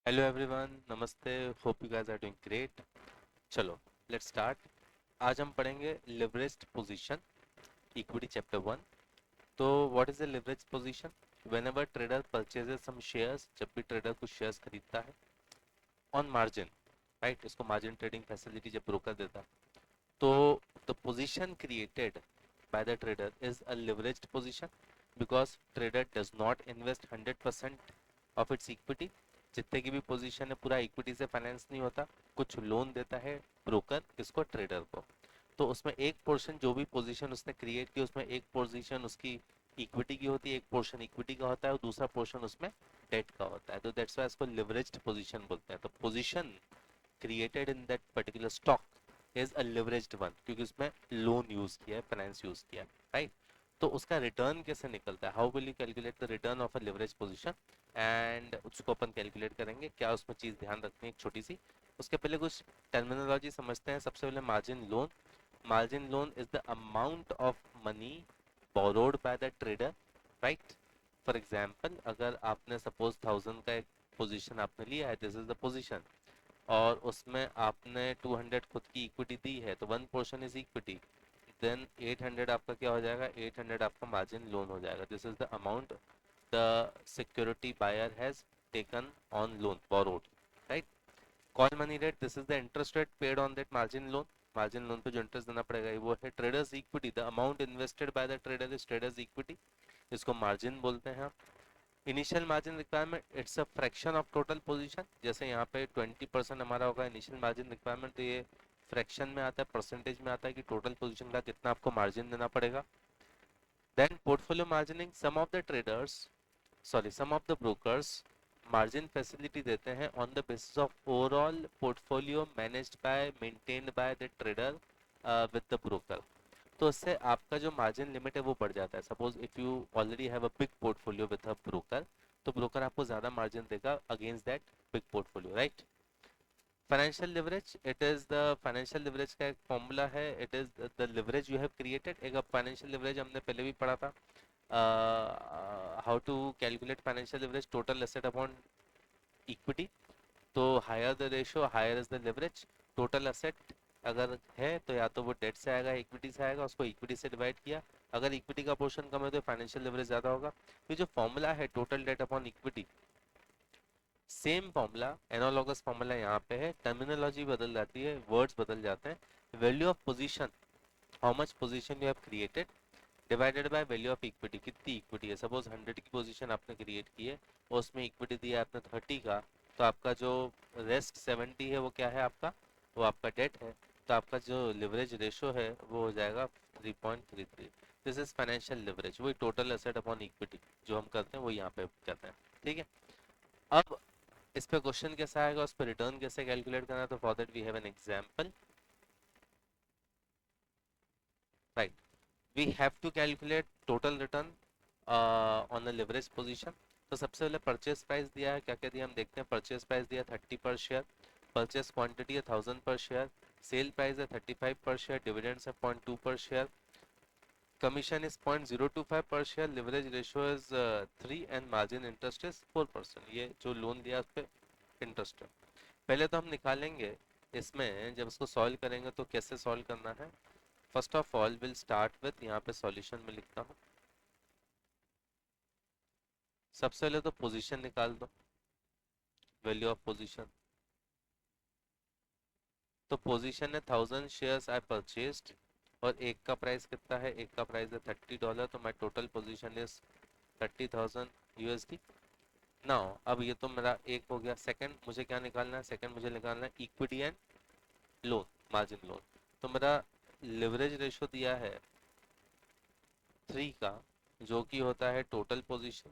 Hello everyone, नमस्ते। Hope you guys are doing great. चलो, let's start. आज हम पढ़ेंगे लिवरेज्ड पोजीशन, इक्विटी चैप्टर 1। तो what is the leverage position? Whenever trader purchases some shares, जब भी ट्रेडर कुछ शेयर्स खरीदता है ऑन मार्जिन, राइट, इसको मार्जिन ट्रेडिंग फैसिलिटी जब ब्रोकर देता है, तो the position created by the trader is a leveraged position because trader does not invest 100% of its equity। जितने की भी पोजीशन है पूरा इक्विटी से फाइनेंस नहीं होता, कुछ लोन देता है ब्रोकर किसको, ट्रेडर को। तो उसमें एक पोर्शन जो भी पोजीशन उसने क्रिएट की उसमें एक पोजीशन उसकी इक्विटी की होती है, एक पोर्शन इक्विटी का होता है और दूसरा पोर्शन उसमें डेट का होता है। तो दैट्स व्हाई इसको लिवरेज्ड पोजीशन बोलते हैं। तो position created in that particular stock is a leveraged one, क्योंकि उसमें लोन यूज किया है, फाइनेंस यूज किया है, राइट। तो उसका रिटर्न कैसे निकलता है? How will you calculate the return of a leverage position? And उसको अपन कैलकुलेट करेंगे। क्या उसमें चीज ध्यान रखनी है एक छोटी सी, उसके पहले कुछ टर्मिनोलॉजी समझते हैं। सबसे पहले margin loan. Margin loan is the amount of money borrowed by the trader, right. For example, अगर आपने सपोज 1000 का एक पोजीशन आपने लिया है, दिस इज द पोजीशन, और उसमें आपने 200 खुद की इक्विटी दी है, तो one portion is equity, then 800 आपका क्या हो जाएगा, 800 आपका मार्जिन लोन हो जाएगा। This is the amount the security buyer has taken on loan, borrowed, right. Call money rate, this is the interest rate paid on that margin loan. Margin loan पे जो interest देना पड़ेगा वो है trader's equity. The amount invested by the trader is trader's equity, इसको margin बोलते हैं। Initial margin requirement, it's a fraction of total position. जैसे यहाँ पे 20% हमारा होगा इनिशियल मार्जिन रिक्वायरमेंट, तो ये फ्रैक्शन में आता है, परसेंटेज में आता है कि टोटल पोजीशन का कितना आपको मार्जिन देना पड़ेगा। Then portfolio margining, some of the brokers margin facility देते हैं on the basis of overall portfolio managed by maintained by the trader with the broker. तो उससे आपका जो मार्जिन लिमिट है वो बढ़ जाता है। Suppose if you already have a big portfolio with a broker, तो ब्रोकर आपको ज्यादा मार्जिन देगा against that big portfolio, right. Financial leverage, it is the financial leverage का एक फॉर्मूला है, it is the leverage you have created. एक financial leverage हमने पहले भी पढ़ा था, how to calculate financial leverage, total asset upon equity. तो higher the ratio higher is the leverage. Total asset अगर है तो या तो वो डेट से आएगा, इक्विटी से आएगा, उसको इक्विटी से डिवाइड किया, अगर इक्विटी का पोर्शन कम है तो फाइनेंशियल लिवरेज ज्यादा होगा। ये जो फॉर्मूला है total date upon equity, same formula, analogous formula यहाँ पे है, टर्मिनोलॉजी बदल जाती है, वर्ड्स बदल जाते हैं। Value of position, how much position you have created, divided by value of equity, कितनी इक्विटी है। सपोज 100 की पोजीशन आपने क्रिएट की है और उसमें इक्विटी दिया है आपने 30 का, तो आपका जो रेस्ट 70 है वो क्या है आपका, वो आपका डेट है। तो आपका जो लिवरेज रेशो है वो हो जाएगा 3.33। दिस इज फाइनेंशियल लिवरेज, वही टोटल एसेट अपॉन इक्विटी जो हम करते हैं वो यहाँ पे करते हैं, ठीक है। अब इस पे क्वेश्चन कैसा आएगा, उस पर रिटर्न कैसे कैलकुलेट करना है, तो for that we have an example, right. We have to calculate total return on a leverage position. तो सबसे पहले परचेस प्राइस दिया है, क्या क्या दिया हम देखते हैं। परचेस प्राइस दिया 30 पर शेयर, परचेस क्वांटिटी है 1000 पर शेयर, सेल प्राइस है 35 पर शेयर, डिविडेंड्स है 0.2 पर शेयर, कमीशन इज 0.025 पर share, leverage ratio is 3 and margin interest is 4%। ये जो लोन दिया उस पर इंटरेस्ट है। पहले तो हम निकालेंगे इसमें, जब इसको सॉल्व करेंगे तो कैसे सॉल्व करना है। First of all will start with, यहाँ पे सॉल्यूशन में लिखता हूँ। सबसे पहले तो पोजीशन निकाल दो, वैल्यू ऑफ पोजीशन। तो पोजीशन है 1000 शेयर्स आई परचेस्ड, और एक का प्राइस कितना है, एक का प्राइस है $30, तो माई total position is 30,000 USD। Now अब ये तो मेरा एक हो गया। सेकंड मुझे क्या निकालना है, सेकंड मुझे निकालना है equity and loan, margin loan. तो मेरा लिवरेज रेशो दिया है 3 का, जो कि होता है total position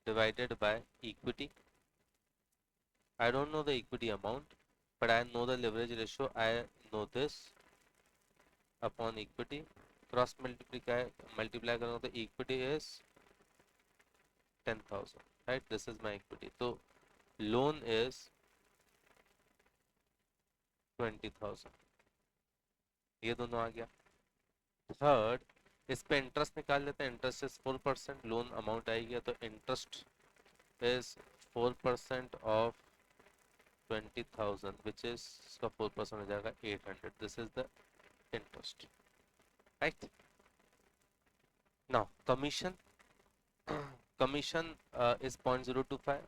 divided by equity. I don't know the equity amount, but I know the leverage ratio. I know this upon equity. Cross multiply करूँगा तो equity is 10,000. Right? This is my equity. So loan is 20,000. ये दोनों आ गया। Third, इस पे interest निकाल लेते हैं। इंटरेस्ट इज 4%, लोन अमाउंट आएगी तो interest is 4% of 20,000 which is इसका 4% हो जाएगा 800. This is the interest, right? Now commission commission is 0.025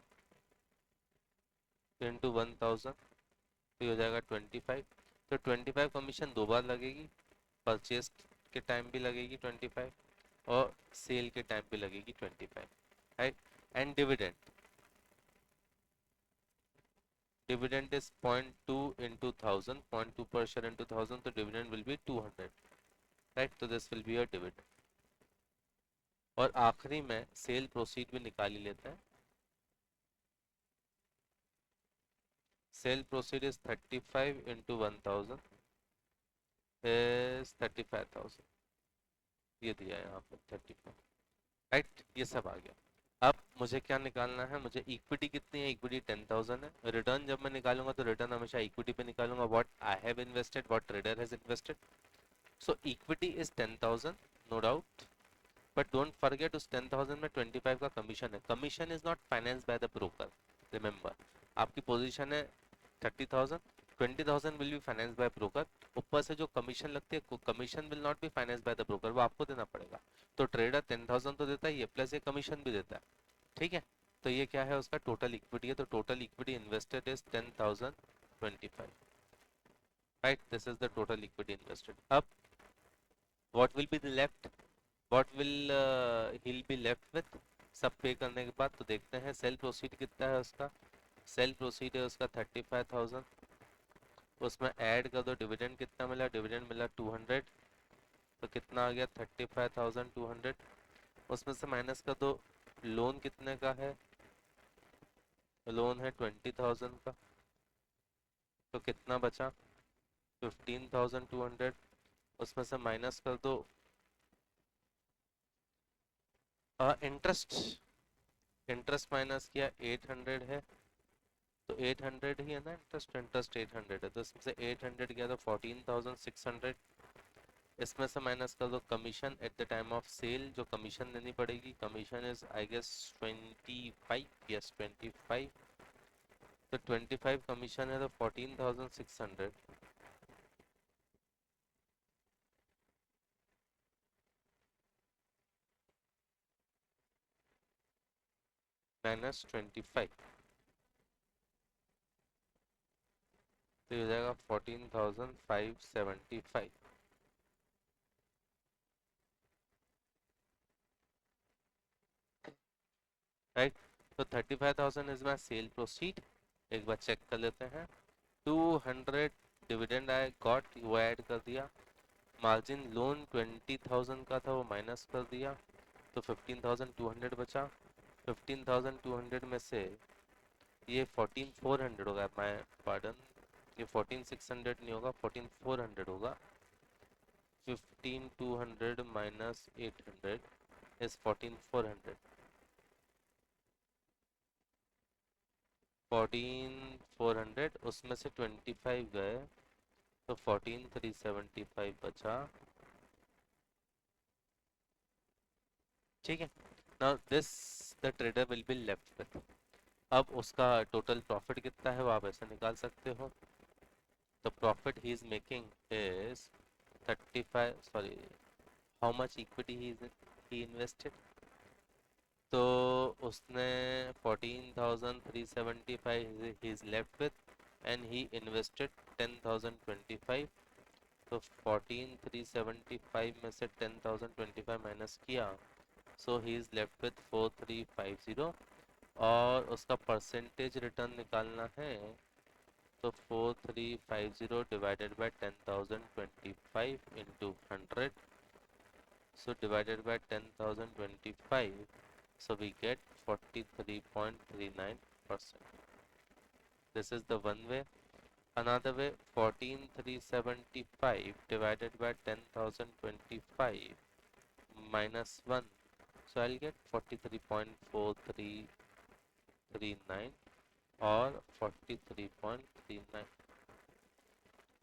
into 1000 तो ये हो जाएगा 25. तो 25 कमीशन दो बार लगेगी, परचेज के टाइम भी लगेगी 25 और सेल के टाइम भी लगेगी 25, right? And dividend is 0.2 into 1000, 0.2 per share into 1000, तो डिविडेंड विल बी 200, राइट? तो this will be your dividend. और आखिरी में सेल प्रोसीड भी निकाल ही लेते हैं. Cell proceed is 35 into 1000 is 35,000. ये दिया है यहाँ पे 35, राइट? ये सब आ गया. अब मुझे क्या निकालना है? मुझे इक्विटी कितनी है? इक्विटी 10,000 है. रिटर्न जब मैं निकालूंगा तो रिटर्न हमेशा इक्विटी पे निकालूंगा. What I have invested, what trader has invested. So equity is 10,000, no doubt. But don't forget उस 10,000 में 25 का कमीशन है. Commission is not finance by the broker. Remember, आपकी पोजीशन है 30,000, 20,000 will be finance by broker. ऊपर से जो commission लगती है, commission will not be finance by the broker, वो आपको देना पड़ेगा. तो ट्रेडर 10,000 तो देता ही है, प्लस ये कमीशन भी देता है, ठीक है? तो ये क्या है? उसका टोटल इक्विटी है. तो total equity invested is 10,025, right? This is the total equity invested. अब what will be the left, what will he be left with सब पे करने के बाद? तो देखते हैं सेल प्रोसीड कितना है उसका. सेल प्रोसीड है उसका 35,000. उसमें ऐड कर दो डिविडेंड कितना मिला. डिविडेंड मिला 200, तो कितना आ गया? 35,200. उसमें से माइनस कर दो लोन कितने का है. लोन है 20,000 का, तो कितना बचा? 15,200. उसमें से माइनस कर दो इंटरेस्ट. इंटरेस्ट माइनस किया 800 है, तो 800 ही है ना इंटरेस्ट. इंटरेस्ट 800 है, तो इसमें से 800 गया तो 14,600. इसमें से माइनस कर दो commission at the time of sale, जो कमीशन देनी पड़ेगी. Commission is I guess 25, yes 25. तो 25 कमीशन है, तो 14,600 माइनस 25, तो ये हो जाएगा 14,575, राइट? तो 35,000 इज माई सेल प्रोसीड. एक बार चेक कर लेते हैं. 200 डिविडेंड आई गॉट, वो ऐड कर दिया. मार्जिन लोन 20,000 का था, वो माइनस कर दिया, तो 15,200 बचा. 15,200 में से ये 14,400 होगा. माय पार्डन, ये 14,600 नहीं होगा, 14,400 होगा. 15,200 माइनस 800 इज 14,400. 14,400 उसमें से 25 गए, तो 14,375 बचा, ठीक है? Now this the trader will be left with. अब उसका टोटल प्रॉफिट कितना है वो आप ऐसे निकाल सकते हो. The profit he is making is 35, sorry, how much equity he invested. तो उसने 14,375 he is left with, and he invested 10,025. तो 14,375 में से 10,025 माइनस किया, सो ही इज लेफ्ट विथ 4,350. और उसका परसेंटेज रिटर्न निकालना है, तो 4,350 divided by 10,025 into 100. So divided by 10,025, so we get 43.39%. This is the one way. Another way, 14,375 divided by 10,025 minus 1. So I'll get 43.4339 or 43.39.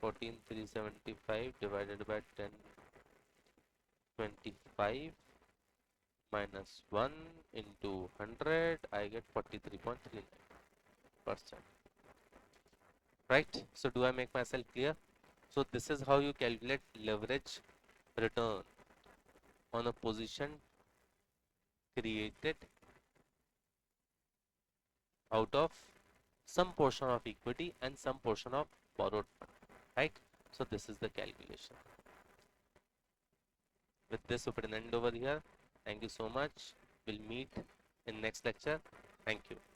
14,375 divided by 10,25 minus 1 into 100, I get 43.39%. Right? So do I make myself clear? So this is how you calculate leverage return on a position created out of some portion of equity and some portion of borrowed fund, right? So this is the calculation. With this, we put an end over here. Thank you so much. We'll meet in next lecture. Thank you.